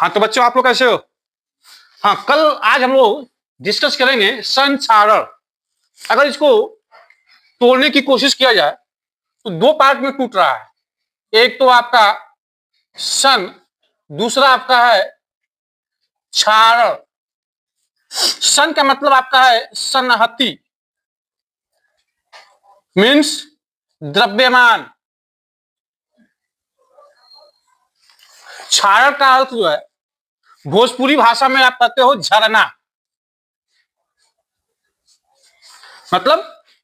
हाँ तो बच्चों आप लोग कैसे हो। हाँ आज हम लोग डिस्कस करेंगे संक्षारण। अगर इसको तोड़ने की कोशिश किया जाए तो दो पार्ट में टूट रहा है। एक तो आपका सन, दूसरा आपका है क्षारण। सन का मतलब आपका है सन्नहति, मीन्स द्रव्यमान। क्षारण का अर्थ जो है भोजपुरी भाषा में आप कहते हो झरना, मतलब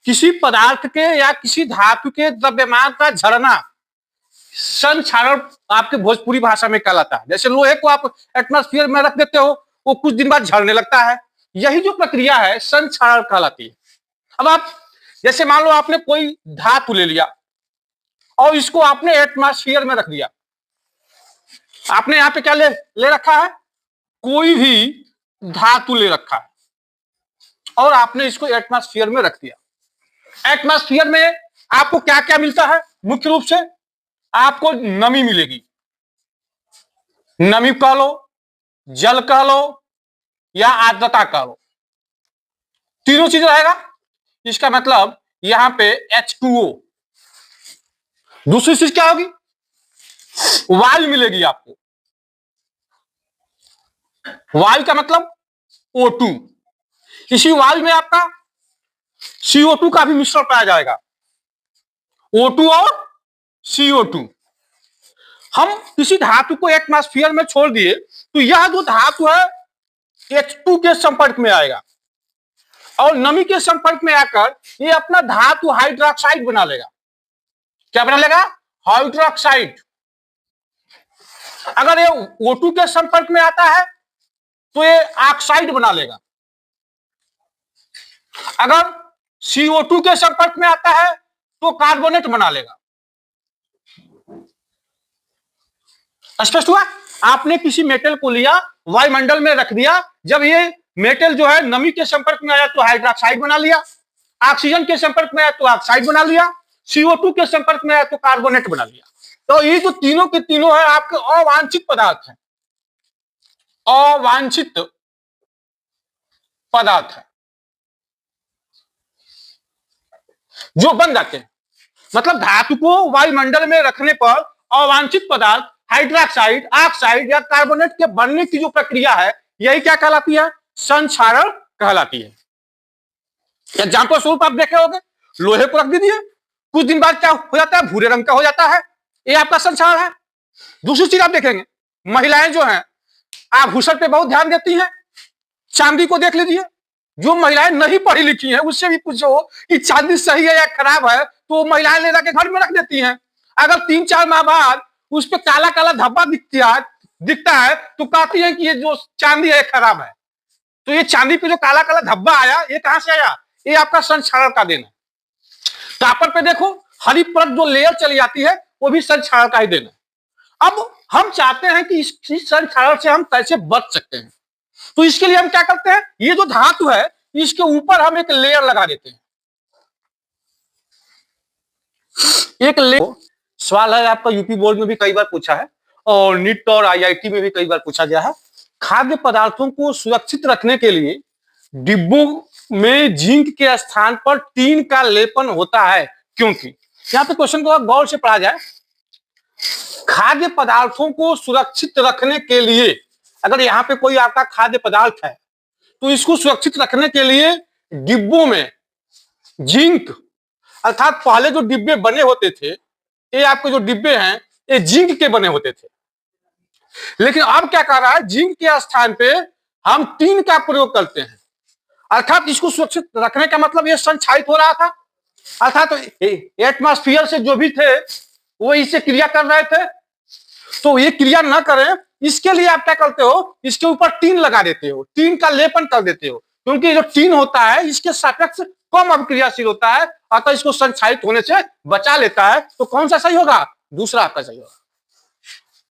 किसी पदार्थ के या किसी धातु के द्रव्यमान का झरना संक्षारण आपके भोजपुरी भाषा में कहलाता है। जैसे लोहे को आप एटमॉस्फेयर में रख देते हो, वो कुछ दिन बाद झड़ने लगता है। यही जो प्रक्रिया है संक्षारण कहलाती है। अब आप जैसे मान लो आपने कोई धातु ले लिया और इसको आपने एटमॉस्फेयर में रख दिया। आपने यहाँ पे क्या ले रखा है, कोई भी धातु ले रखा है और आपने इसको एटमॉस्फेयर में रख दिया। एटमॉस्फेयर में आपको क्या क्या मिलता है? मुख्य रूप से आपको नमी मिलेगी, नमी कह लो, जल कह लो या आर्द्रता कह लो, तीनों चीज रहेगा। इसका मतलब यहां पे H2O। दूसरी चीज क्या होगी? वायु मिलेगी आपको। वायु का मतलब O2। इसी वायु में आपका CO2 का भी मिश्रण पाया जाएगा, O2 और CO2। हम किसी धातु को एटमॉस्फेयर में छोड़ दिए तो यह जो धातु है H2 के संपर्क में आएगा और नमी के संपर्क में आकर ये अपना धातु हाइड्रोक्साइड बना लेगा। क्या बना लेगा? हाइड्रोक्साइड। अगर ये O2 के संपर्क में आता है तो ये ऑक्साइड बना लेगा। अगर CO2 के संपर्क में आता है तो कार्बोनेट बना लेगा। स्पष्ट हुआ? आपने किसी मेटल को लिया, वायुमंडल में रख दिया, जब ये मेटल जो है नमी के संपर्क में आया तो हाइड्रोक्साइड बना लिया, ऑक्सीजन के संपर्क में आया तो ऑक्साइड बना लिया, CO2 के संपर्क में आया तो कार्बोनेट बना लिया। तो ये जो तीनों के तीनों है आपके अवांछित पदार्थ है, अवांछित पदार्थ है जो बन जाते हैं। मतलब धातु को वायुमंडल में रखने पर अवांछित पदार्थ हाइड्रोक्साइड, ऑक्साइड या कार्बोनेट के बनने की जो प्रक्रिया है यही क्या कहलाती है? संक्षारण कहलाती है। एग्जाम्पल स्वरूप आप देखे होंगे, लोहे को रख दीजिए, कुछ दिन बाद क्या हो जाता है? भूरे रंग का हो जाता है, ये आपका संक्षारण है। दूसरी चीज आप देखेंगे, महिलाएं जो हैं आभूषण पे बहुत ध्यान देती हैं। चांदी को देख लीजिए, जो महिलाएं नहीं पढ़ी लिखी हैं उससे भी पूछो कि चांदी सही है या खराब है तो महिलाएं ले जाके घर में रख देती हैं। अगर 3-4 माह बाद उस पर काला काला धब्बा दिखता है तो कहती है कि ये जो चांदी है खराब है। तो ये चांदी पे जो काला काला धब्बा आया ये कहां से आया? ये आपका संक्षारण का देन है। कापर पे देखो हरी परत जो लेयर चली जाती है वो भी संक्षारण का ही देन है। अब हम चाहते हैं कि इस संक्षारण से हम कैसे बच सकते हैं, तो इसके लिए हम क्या करते हैं, ये जो धातु है इसके ऊपर हम एक लेयर लगा देते हैं। एक लेयर सवाल है आपका यूपी बोर्ड में भी कई बार पूछा है और नीट और IIT में भी कई बार पूछा गया है। खाद्य पदार्थों को सुरक्षित रखने के लिए डिब्बों में जिंक के स्थान पर टीन का लेपन होता है, क्योंकि यहां पे क्वेश्चन को गौर से पढ़ा जाए। खाद्य पदार्थों को सुरक्षित रखने के लिए, अगर यहाँ पे कोई आपका खाद्य पदार्थ है तो इसको सुरक्षित रखने के लिए डिब्बों में जिंक, अर्थात पहले जो डिब्बे बने होते थे ये आपके जो डिब्बे हैं ये जिंक के बने होते थे, लेकिन अब क्या कर रहा है, जिंक के स्थान पे हम टीन का प्रयोग करते हैं। अर्थात इसको सुरक्षित रखने का मतलब ये संक्षारित हो रहा था, अर्थात एटमॉस्फेयर से जो भी थे वो इससे क्रिया कर रहे थे, तो ये क्रिया ना करें इसके लिए आप क्या करते हो, इसके ऊपर टीन लगा देते हो, टीन का लेपन कर देते हो, क्योंकि जो टीन होता है इसके सापेक्ष कम अभिक्रियाशील होता है, अतः इसको संक्षारित होने से बचा लेता है। तो कौन सा सही होगा? दूसरा आपका सही होगा।